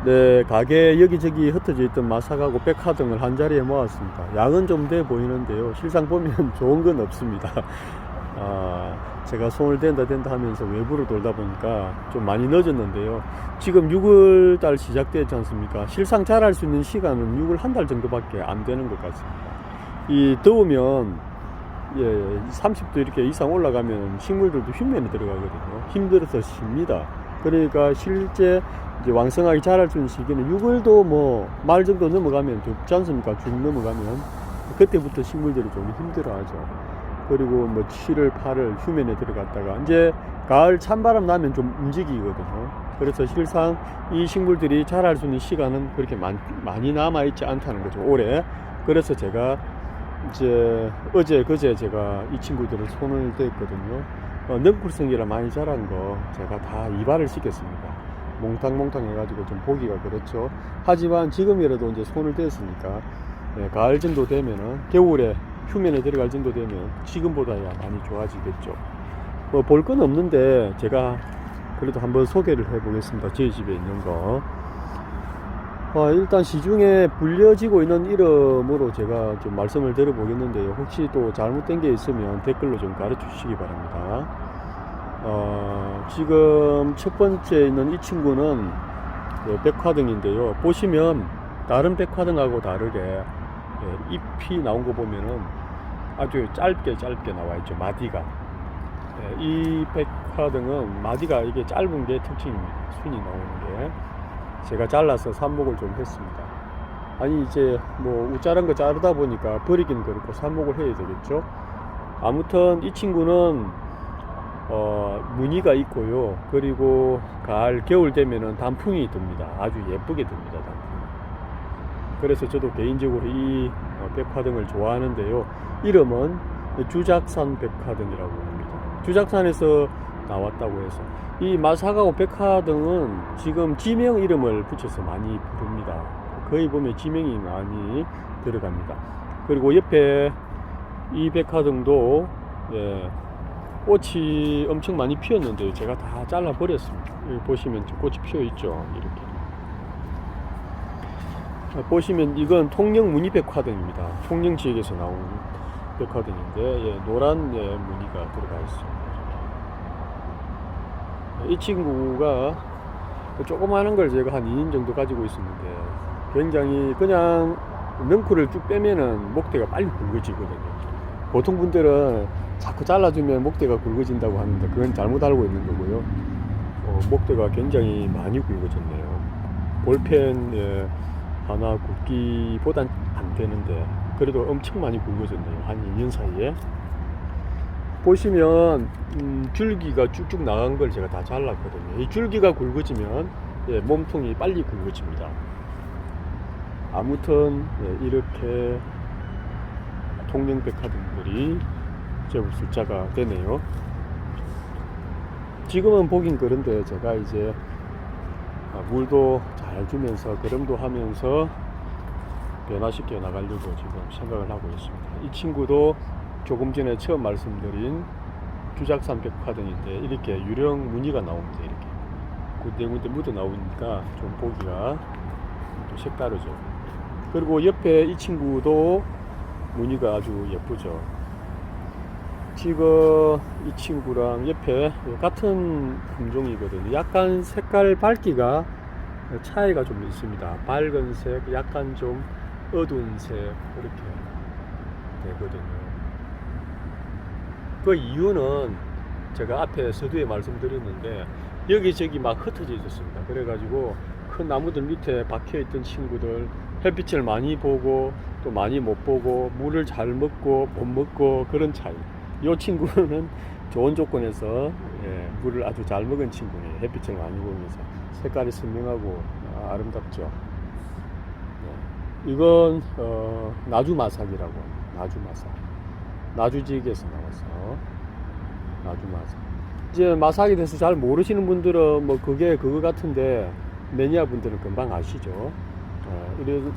네, 가게 여기저기 흩어져 있던 마사가고 백화 등을 한 자리에 모았습니다. 양은 좀 돼 보이는데요. 실상 보면 좋은 건 없습니다. 제가 손을 댄다 하면서 외부로 돌다 보니까 좀 많이 늦었는데요. 지금 6월달 시작되지 않습니까? 실상 자랄 수 있는 시간은 6월 한 달 정도밖에 안 되는 것 같습니다. 이 더우면 30도 이렇게 이상 올라가면 식물들도 흉면에 들어가거든요. 힘들어서 쉽니다. 그러니까 실제 이제 왕성하게 자랄 수 있는 시기는 6월도 뭐 말 정도 넘어가면 덥지 않습니까? 중 넘어가면 그때부터 식물들이 좀 힘들어하죠. 그리고 뭐 7월, 8월 휴면에 들어갔다가 이제 가을 찬바람 나면 좀 움직이거든요. 그래서 실상 이 식물들이 자랄 수 있는 시간은 그렇게 많이 남아있지 않다는 거죠, 올해. 그래서 제가 이제 어제 그제 제가 이 친구들을 손을 댔거든요. 넝쿨성이라 많이 자란 거 제가 다 이발을 시켰습니다. 몽탕몽탕 해가지고 좀 보기가 그렇죠. 하지만 지금이라도 이제 손을 댔으니까 가을 정도 되면은 겨울에 휴면에 들어갈 정도 되면 지금보다야 많이 좋아지겠죠. 뭐 볼 건 없는데 제가 그래도 한번 소개를 해 보겠습니다. 제 집에 있는 거. 일단 시중에 불려지고 있는 이름으로 제가 좀 말씀을 드려 보겠는데요. 혹시 또 잘못된 게 있으면 댓글로 좀 가르쳐 주시기 바랍니다. 지금 첫 번째 있는 이 친구는 백화등인데요. 보시면 다른 백화등하고 다르게 잎이 나온 거 보면은 아주 짧게 나와 있죠. 마디가. 이 백화등은 마디가 이게 짧은 게 특징입니다. 순이 나오는 게. 제가 잘라서 삽목을 좀 했습니다. 아니 이제 뭐 우짜란 거 자르다 보니까 버리긴 그렇고 삽목을 해야 되겠죠. 아무튼 이 친구는 무늬가 있고요. 그리고 가을 겨울 되면은 단풍이 듭니다. 아주 예쁘게 듭니다. 단풍. 그래서 저도 개인적으로 이 백화등을 좋아하는데요. 이름은 주작산 백화등이라고 합니다. 주작산에서 나왔다고 해서 이 마사가고 백화등은 지금 지명 이름을 붙여서 많이 부릅니다. 거의 보면 지명이 많이 들어갑니다. 그리고 옆에 이 백화등도 꽃이 엄청 많이 피었는데 제가 다 잘라 버렸습니다. 여기 보시면 꽃이 피어 있죠. 이렇게 보시면 이건 통영 무늬 백화등입니다. 통영 지역에서 나온 백화등인데 노란 무늬가 들어가 있습니다. 이 친구가 조그마한 걸 제가 한 2인 정도 가지고 있었는데 굉장히 그냥 넝쿨을 쭉 빼면은 목대가 빨리 굵어지거든요. 보통 분들은 자꾸 잘라주면 목대가 굵어진다고 하는데 그건 잘못 알고 있는 거고요. 목대가 굉장히 많이 굵어졌네요. 볼펜 하나 굵기보단 안 되는데 그래도 엄청 많이 굵어졌네요. 한 2년 사이에. 보시면 줄기가 쭉쭉 나간 걸 제가 다 잘랐거든요. 이 줄기가 굵어지면 몸통이 빨리 굵어집니다. 아무튼 이렇게 통영 백화등들이 제법 숫자가 되네요. 지금은 보긴 그런데 제가 이제 물도 잘 주면서 거름도 하면서 변화시켜 나가려고 지금 생각을 하고 있습니다. 이 친구도 조금 전에 처음 말씀드린 주작산 백화등인데 이렇게 유령 무늬가 나옵니다. 이렇게 군데군데 묻어 나오니까 좀 보기가 또 색다르죠. 그리고 옆에 이 친구도 무늬가 아주 예쁘죠. 지금 이 친구랑 옆에 같은 품종이거든요. 약간 색깔 밝기가 차이가 좀 있습니다. 밝은색, 약간 좀 어두운 색 그렇게 되거든요. 그 이유는 제가 앞에 서두에 말씀드렸는데 여기저기 막 흩어져 있었습니다. 그래가지고 큰 나무들 밑에 박혀있던 친구들 햇빛을 많이 보고 또 많이 못 보고 물을 잘 먹고 못 먹고 그런 차이. 이 친구는 좋은 조건에서 물을 아주 잘 먹은 친구네요. 햇빛을 많이 보면서 색깔이 선명하고 아름답죠. 이건 나주마삭이라고 합니다. 나주마삭. 나주지역에서 나와서 나주마삭. 이제 마삭에 대해서 잘 모르시는 분들은 뭐 그게 그거 같은데 매니아 분들은 금방 아시죠.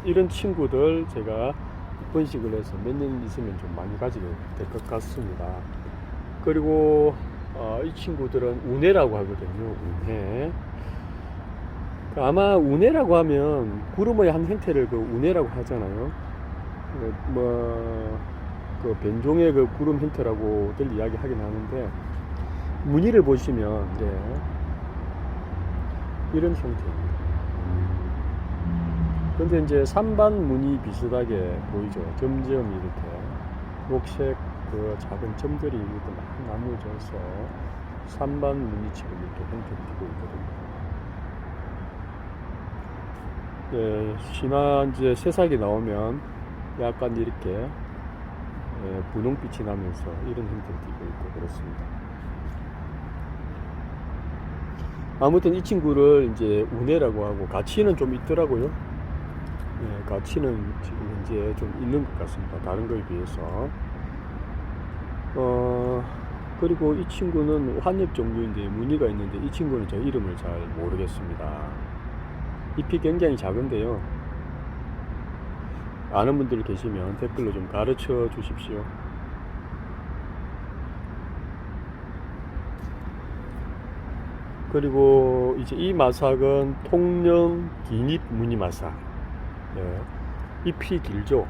이런 친구들 제가 번식을 해서 몇 년 있으면 좀 많이 가지게 될 것 같습니다. 그리고 이 친구들은 운해라고 하거든요. 운해. 아마 운해라고 하면 구름의 한 형태를 그 운해라고 하잖아요. 그 변종의 그 구름 형태라고들 이야기하긴 하는데, 무늬를 보시면 이런 형태입니다. 근데 이제 산반 무늬 비슷하게 보이죠. 점점 이렇게 녹색 그 작은 점들이 이렇게 막 나누어져서 산반 무늬처럼 이렇게 형태를 띠고 있거든요. 신화 이제 새싹이 나오면 약간 이렇게 분홍빛이 나면서 이런 형태를 띠고 있고 그렇습니다. 아무튼 이 친구를 이제 운해라고 하고, 가치는 좀 있더라고요. 가치는 지금 현재 좀 있는 것 같습니다. 다른 거에 비해서. 그리고 이 친구는 환엽 종류인데 무늬가 있는데, 이 친구는 저 이름을 잘 모르겠습니다. 잎이 굉장히 작은데요. 아는 분들 계시면 댓글로 좀 가르쳐 주십시오. 그리고 이제 이 마삭은 통영 긴잎 무늬 마삭. 잎이 길죠.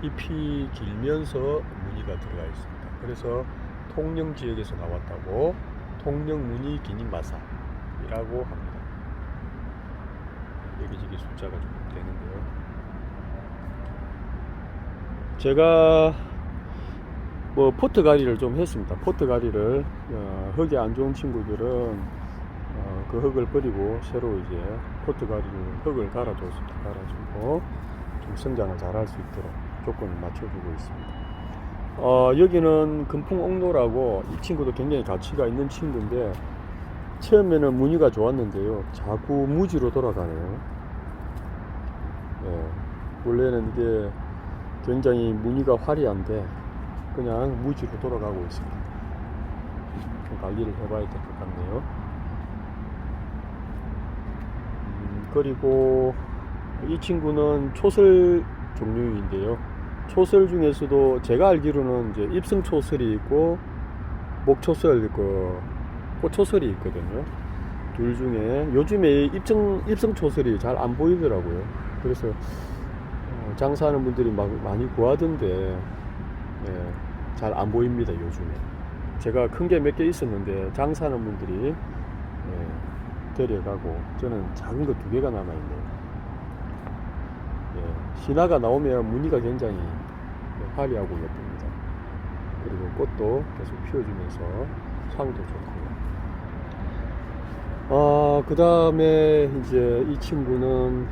잎이 길면서 무늬가 들어가 있습니다. 그래서 통영 지역에서 나왔다고 통영 무늬 긴잎 마삭이라고 합니다. 여기저기 숫자가 좀 되는데요. 제가 포트가리를 좀 했습니다. 포트가리를 흙이 안 좋은 친구들은 그 흙을 버리고 새로 이제 포트가리를 흙을 갈아줬습니다. 갈아주고 좀 성장을 잘 할 수 있도록 조건을 맞춰주고 있습니다. 여기는 금풍옥로라고, 이 친구도 굉장히 가치가 있는 친구인데 처음에는 무늬가 좋았는데요, 자꾸 무지로 돌아가네요. 원래는 이게 굉장히 무늬가 화려한데 그냥 무지로 돌아가고 있습니다. 좀 관리를 해봐야 될 것 같네요. 그리고 이 친구는 초설 종류인데요, 초설 중에서도 제가 알기로는 이제 입성초설이 있고 목초설, 꽃초설이 있거든요. 둘 중에 요즘에 입성초설이 잘 안 보이더라고요. 그래서 장사하는 분들이 많이 구하던데 잘 안 보입니다, 요즘에. 제가 큰 게 몇 개 있었는데 장사하는 분들이 데려가고, 저는 작은 거 2개가 남아있네요. 신화가 나오면 무늬가 굉장히 화려하고 예쁩니다. 그리고 꽃도 계속 피워주면서 향도 좋고요. 그 다음에 이제 이 친구는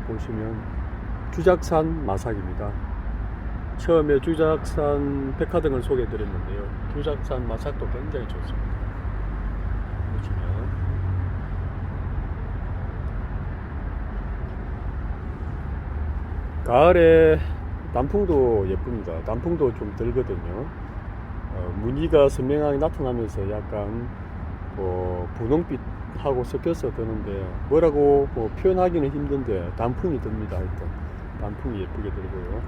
보시면 주작산 마삭입니다. 처음에 주작산 백화등을 소개해 드렸는데요, 주작산 마삭도 굉장히 좋습니다. 보시면 가을에 단풍도 예쁩니다. 단풍도 좀 들거든요. 무늬가 선명하게 나타나면서 약간 분홍빛하고 섞여서 드는데, 뭐라고 표현하기는 힘든데 단풍이 듭니다. 하여튼 단풍이 예쁘게 들고요.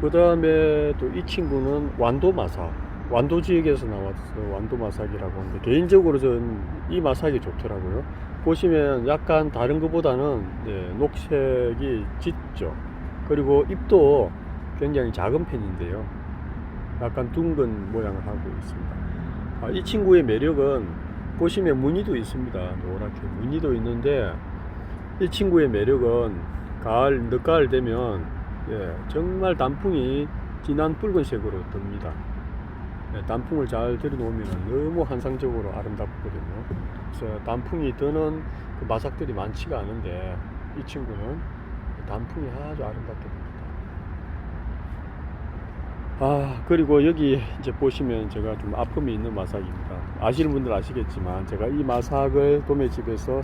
그 다음에 또 이 친구는 완도마삭, 완도 지역에서 나왔어. 완도마삭이라고 하는데 개인적으로 저는 이 마삭이 좋더라고요. 보시면 약간 다른 것보다는 녹색이 짙죠. 그리고 잎도 굉장히 작은 편인데요, 약간 둥근 모양을 하고 있습니다. 이 친구의 매력은 보시면 무늬도 있습니다. 노랗게 무늬도 있는데, 이 친구의 매력은 늦가을 되면 정말 단풍이 진한 붉은색으로 듭니다. 단풍을 잘 들여놓으면 너무 환상적으로 아름답거든요. 그래서 단풍이 드는 그 마삭들이 많지가 않은데 이 친구는 단풍이 아주 아름답게 듭니다. 그리고 여기 이제 보시면 제가 좀 아픔이 있는 마삭입니다. 아시는 분들 아시겠지만 제가 이 마삭을 도매집에서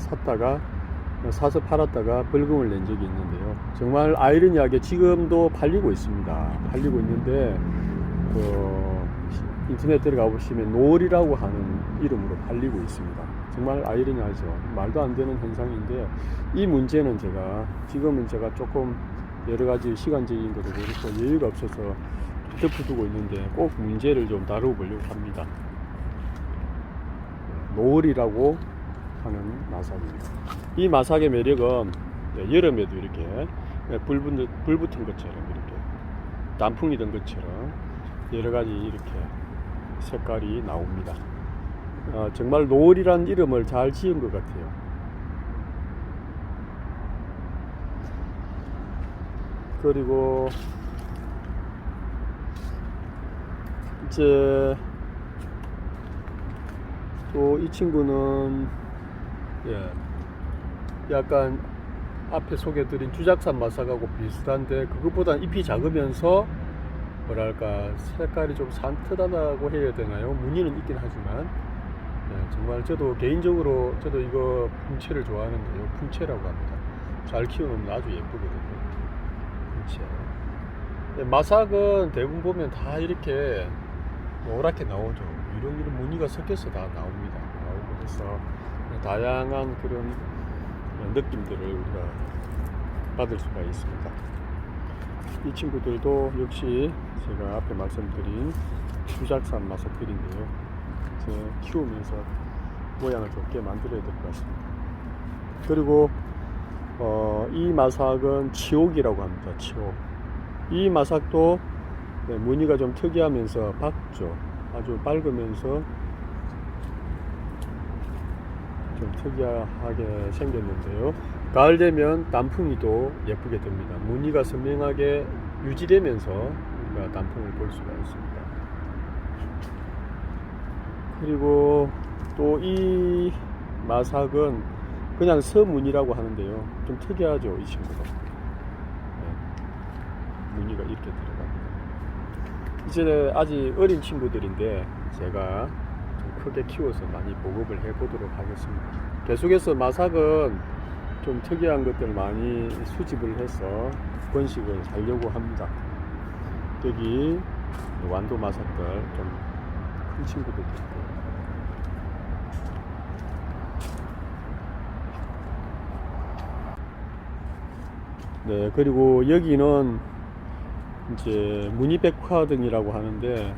사서 팔았다가 벌금을 낸 적이 있는데요, 정말 아이러니하게 지금도 팔리고 있습니다. 팔리고 있는데 인터넷 들어가 보시면 노을이라고 하는 이름으로 팔리고 있습니다. 정말 아이러니하죠. 말도 안 되는 현상인데, 이 문제는 지금은 제가 조금 여러가지 시간적인 것도 그렇고 여유가 없어서 덮어두고 있는데 꼭 문제를 좀 다루어 보려고 합니다. 노을이라고 하는 마삭입니다. 이 마삭의 매력은 여름에도 이렇게 불 붙은 것처럼 이렇게 단풍이 된 것처럼 여러 가지 이렇게 색깔이 나옵니다. 정말 노을이란 이름을 잘 지은 것 같아요. 그리고 이제 또 이 친구는 약간 앞에 소개드린 주작산 마삭하고 비슷한데 그것보다 잎이 작으면서 뭐랄까 색깔이 좀 산뜻하다고 해야 되나요? 무늬는 있긴 하지만 정말 저도 개인적으로 저도 이거 풍채를 좋아하는데요. 풍채라고 합니다. 잘 키우면 아주 예쁘거든요. 풍채. 마삭은 대부분 보면 다 이렇게 노랗게 나오죠. 이런 무늬가 섞여서 다 나옵니다. 나오고 해서 다양한 그런 느낌들을 우리가 받을 수가 있습니다. 이 친구들도 역시 제가 앞에 말씀드린 주작산 마삭들인데요. 키우면서 모양을 좋게 만들어야 될 것 같습니다. 그리고 이 마삭은 치옥이라고 합니다. 치옥. 이 마삭도 무늬가 좀 특이하면서 밝죠. 아주 밝으면서 좀 특이하게 생겼는데요. 가을 되면 단풍이도 예쁘게 됩니다. 무늬가 선명하게 유지되면서 우리가 단풍을 볼 수가 있습니다. 그리고 또 이 마삭은 그냥 서무늬라고 하는데요. 좀 특이하죠, 이 친구가. 무늬가 이렇게 들어갑니다. 이제 아직 어린 친구들인데 제가 좀 크게 키워서 많이 보급을 해 보도록 하겠습니다. 계속해서 마삭은 좀 특이한 것들 많이 수집을 해서 번식을 하려고 합니다. 여기 완도 마삭들 좀 큰 친구들도 있고. 네, 그리고 여기는 이제 무늬백화등이라고 하는데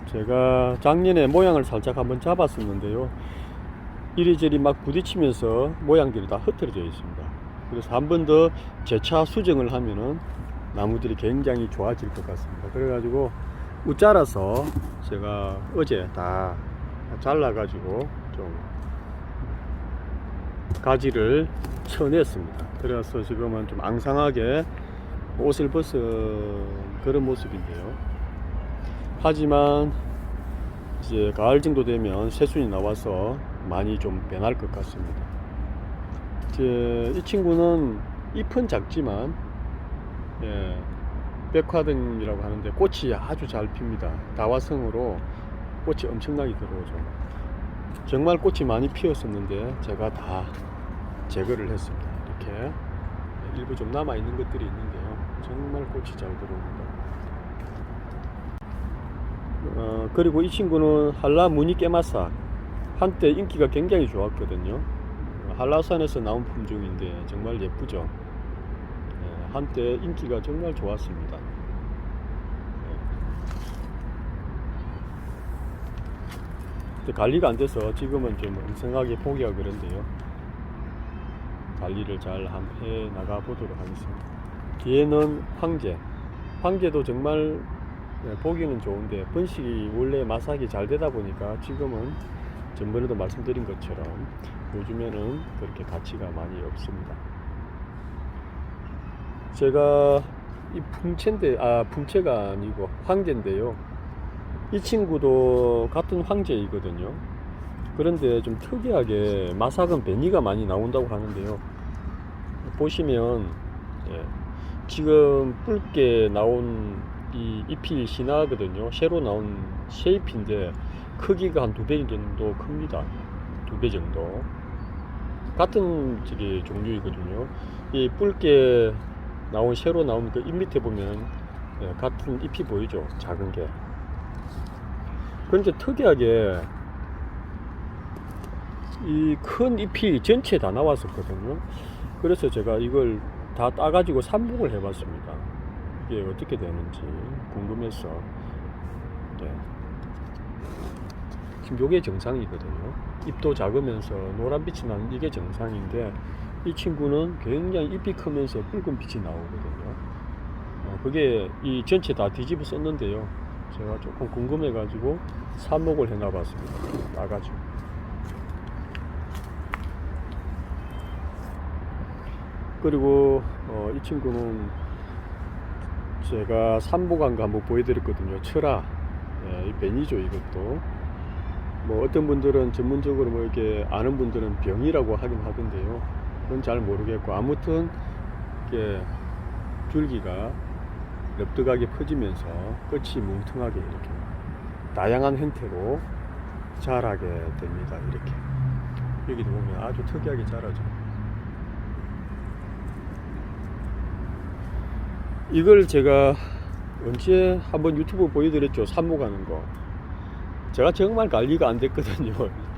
제가 작년에 모양을 살짝 한번 잡았었는데요. 이리저리 막 부딪히면서 모양들이 다 흩어져 있습니다. 그래서 한 번 더 재차 수정을 하면은 나무들이 굉장히 좋아질 것 같습니다. 그래가지고 우짜라서 제가 어제 다 잘라가지고 좀 가지를 쳐냈습니다. 그래서 지금은 좀 앙상하게 옷을 벗은 그런 모습인데요. 하지만 이제 가을 정도 되면 새순이 나와서 많이 좀 변할 것 같습니다. 이제 이 친구는 잎은 작지만 백화등이라고 하는데 꽃이 아주 잘 핍니다. 다화성으로 꽃이 엄청나게 들어오죠. 정말 꽃이 많이 피었었는데 제가 다 제거를 했습니다. 이렇게 일부 좀 남아 있는 것들이 있는데요. 정말 꽃이 잘 들어옵니다. 그리고 이 친구는 한라 무늬 깨마삭, 한때 인기가 굉장히 좋았거든요. 한라산에서 나온 품종인데 정말 예쁘죠. 한때 인기가 정말 좋았습니다. 관리가 안 돼서 지금은 좀 엉성하게 보기가 그런데요. 관리를 잘 한번 해 나가 보도록 하겠습니다. 뒤에는 황제. 황제도 정말 보기는 좋은데 번식이 원래 마삭이 잘 되다 보니까 지금은 전번에도 말씀드린 것처럼 요즘에는 그렇게 가치가 많이 없습니다. 제가 이 풍채가 아니고 황제인데요. 이 친구도 같은 황제이거든요. 그런데 좀 특이하게 마삭은 베니가 많이 나온다고 하는데요. 보시면 지금 붉게 나온 이 잎이 신하거든요. 새로 나온 새잎인데 크기가 한 2배 정도 큽니다. 2배 정도. 같은 종류이거든요. 이 붉게 나온 새로 나온 그 잎 밑에 보면 같은 잎이 보이죠. 작은 게. 그런데 특이하게 이 큰 잎이 전체 다 나왔었거든요. 그래서 제가 이걸 다 따가지고 삽목을 해봤습니다. 이게 어떻게 되는지 궁금해서. 지금 요게 정상이거든요. 잎도 작으면서 노란빛이 나는 이게 정상인데, 이 친구는 굉장히 잎이 크면서 붉은 빛이 나오거든요. 그게 이 전체 다 뒤집어 썼는데요. 제가 조금 궁금해 가지고 삽목을 해 놔봤습니다. 따가지고. 그리고 이 친구는 제가 삽목한 거 한번 보여드렸거든요. 철화. 이 벤이죠, 이것도. 뭐 어떤 분들은 전문적으로 뭐 이렇게 아는 분들은 병이라고 하긴 하던데요. 그건 잘 모르겠고, 아무튼 이게 줄기가 넓적하게 퍼지면서 끝이 뭉퉁하게 이렇게 다양한 형태로 자라게 됩니다. 이렇게 여기도 보면 아주 특이하게 자라죠. 이걸 제가 언제 한번 유튜브 보여드렸죠. 삽목하는 거. 제가 정말 관리가 안 됐거든요.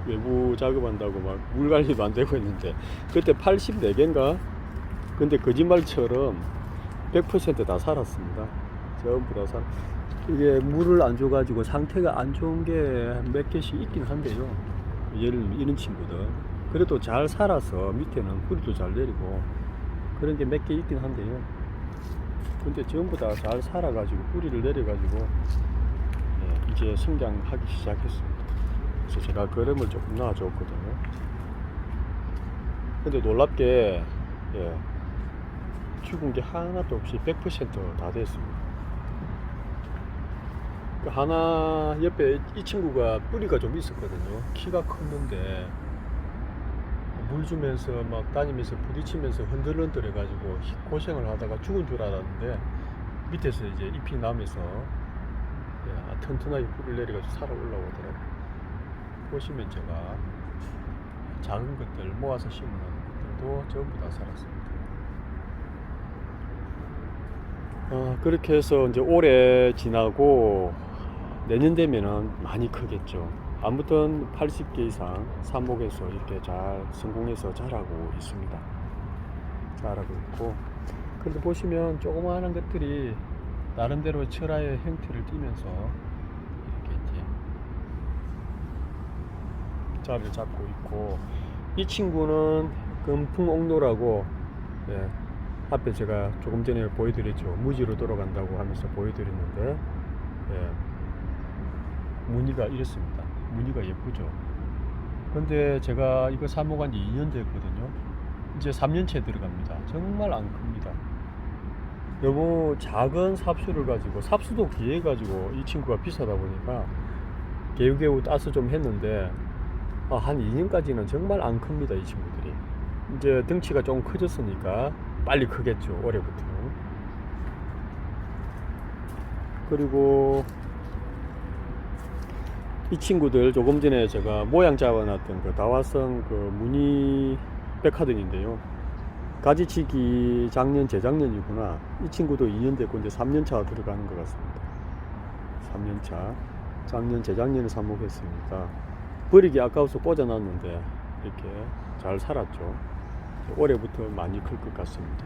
외부 작업한다고 막 물 관리도 안 되고 있는데, 그때 84개인가? 근데 거짓말처럼 100% 다 살았습니다. 전부 다 이게 물을 안 줘가지고 상태가 안 좋은 게 몇 개씩 있긴 한데요. 예를 들면 이런 친구들. 그래도 잘 살아서 밑에는 뿌리도 잘 내리고 그런 게 몇 개 있긴 한데요. 근데 전부 다 잘 살아가지고 뿌리를 내려가지고 이제 성장하기 시작했습니다. 그래서 제가 거름을 조금 놔줬거든요. 근데 놀랍게 죽은 게 하나도 없이 100% 다 됐습니다. 그 하나 옆에 이 친구가 뿌리가 좀 있었거든요. 키가 컸는데 물 주면서 막 다니면서 부딪히면서 흔들흔들 해가지고 고생을 하다가 죽은 줄 알았는데, 밑에서 이제 잎이 나면서 튼튼하게 뿌리를 내려가지고 살아 올라오더라고요. 보시면 제가 작은 것들 모아서 심어놓은 것들도 전부 다 살았습니다. 그렇게 해서 이제 올해 지나고 내년 되면은 많이 크겠죠. 아무튼 80개 이상 삽목에서 이렇게 잘 성공해서 자라고 있습니다. 자라고 있고, 그런데 보시면 조그마한 것들이 나름대로 철화의 형태를 띠면서 이렇게 이제 자리를 잡고 있고, 이 친구는 금풍옥로라고, 앞에 제가 조금 전에 보여드렸죠. 무지로 돌아간다고 하면서 보여드렸는데, 무늬가 이렇습니다. 무늬가 예쁘죠. 근데 제가 이거 삽목한 지 2년 됐거든요. 이제 3년째 들어갑니다. 정말 안 큽니다. 너무 작은 삽수를 가지고, 삽수도 귀해 가지고 이 친구가 비싸다 보니까 개우개우 따서 좀 했는데, 한 2년까지는 정말 안 큽니다. 이 친구들이 이제 덩치가 좀 커졌으니까 빨리 크겠죠, 올해부터. 그리고 이 친구들 조금 전에 제가 모양 잡아놨던 그 다화성 그 무늬 백화등인데요. 가지치기 작년 재작년이구나. 이 친구도 2년 됐고 이제 3년차 들어가는 것 같습니다. 3년차. 작년 재작년에 삽목했으니까 버리기 아까워서 꽂아놨는데 이렇게 잘 살았죠. 올해부터 많이 클 것 같습니다.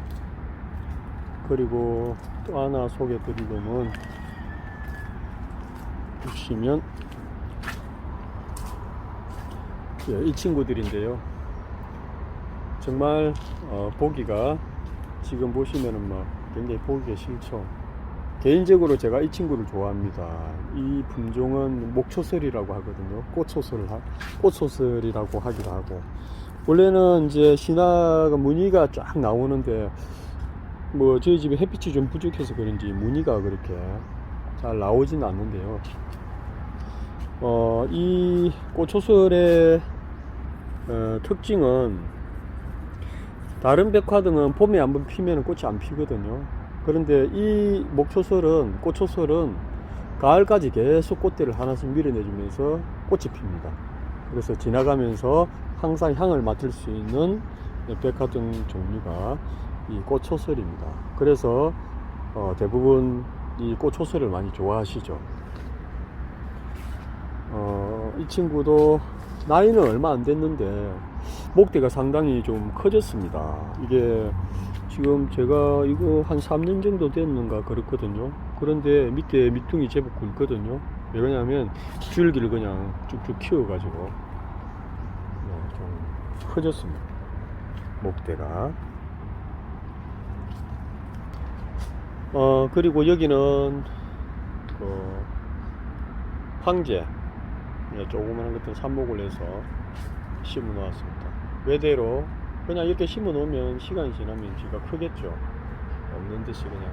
그리고 또 하나 소개드리려면, 보시면 이 친구들인데요. 정말 보기가, 지금 보시면은 막 굉장히 보기가 싫죠. 개인적으로 제가 이 친구를 좋아합니다. 이 품종은 목초설이라고 하거든요. 꽃초설이라고 하기도 하고, 원래는 이제 신화가 무늬가 쫙 나오는데, 뭐 저희 집에 햇빛이 좀 부족해서 그런지 무늬가 그렇게 잘 나오지는 않는데요. 이 꽃초설의 특징은, 다른 백화등은 봄에 한번 피면 꽃이 안 피거든요. 그런데 이 목초설은, 꽃초설은 가을까지 계속 꽃대를 하나씩 밀어내주면서 꽃이 핍니다. 그래서 지나가면서 항상 향을 맡을 수 있는 백화등 종류가 이 꽃초설입니다. 그래서 대부분 이 꽃초설을 많이 좋아하시죠. 이 친구도 나이는 얼마 안 됐는데 목대가 상당히 좀 커졌습니다. 이게 지금 제가 이거 한 3년 정도 됐는가 그렇거든요. 그런데 밑에 밑둥이 제법 굵거든요. 왜 그러냐면 줄기를 그냥 쭉쭉 키워가지고 좀 커졌습니다. 목대가. 그리고 여기는 그 황제 조그마한 것들 삽목을 해서 심어 놓았습니다. 외대로 그냥 이렇게 심어 놓으면 시간이 지나면 쥐가 크겠죠. 없는 듯이 그냥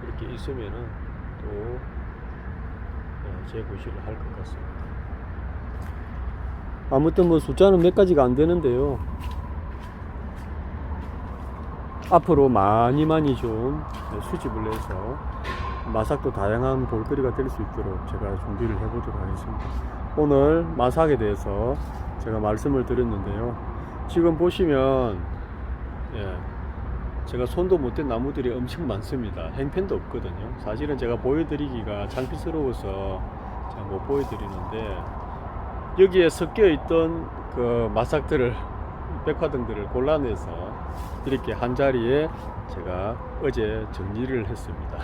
이렇게 있으면은 또 재구실을 할 것 같습니다. 아무튼 뭐 숫자는 몇 가지가 안 되는데요. 앞으로 많이 좀 수집을 해서 마삭도 다양한 볼거리가 될 수 있도록 제가 준비를 해보도록 하겠습니다. 오늘 마삭에 대해서 제가 말씀을 드렸는데요. 지금 보시면 제가 손도 못 댄 나무들이 엄청 많습니다. 행편도 없거든요. 사실은 제가 보여드리기가 창피스러워서 제가 못 보여드리는데, 여기에 섞여 있던 그 마삭들을, 백화등들을 골라내서 이렇게 한 자리에 제가 어제 정리를 했습니다.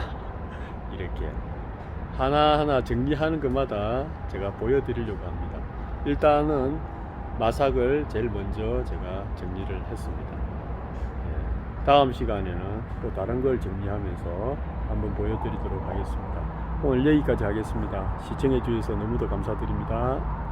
이렇게 하나하나 정리하는 것마다 제가 보여드리려고 합니다. 일단은 마삭을 제일 먼저 제가 정리를 했습니다. 다음 시간에는 또 다른 걸 정리하면서 한번 보여드리도록 하겠습니다. 오늘 여기까지 하겠습니다. 시청해 주셔서 너무도 감사드립니다.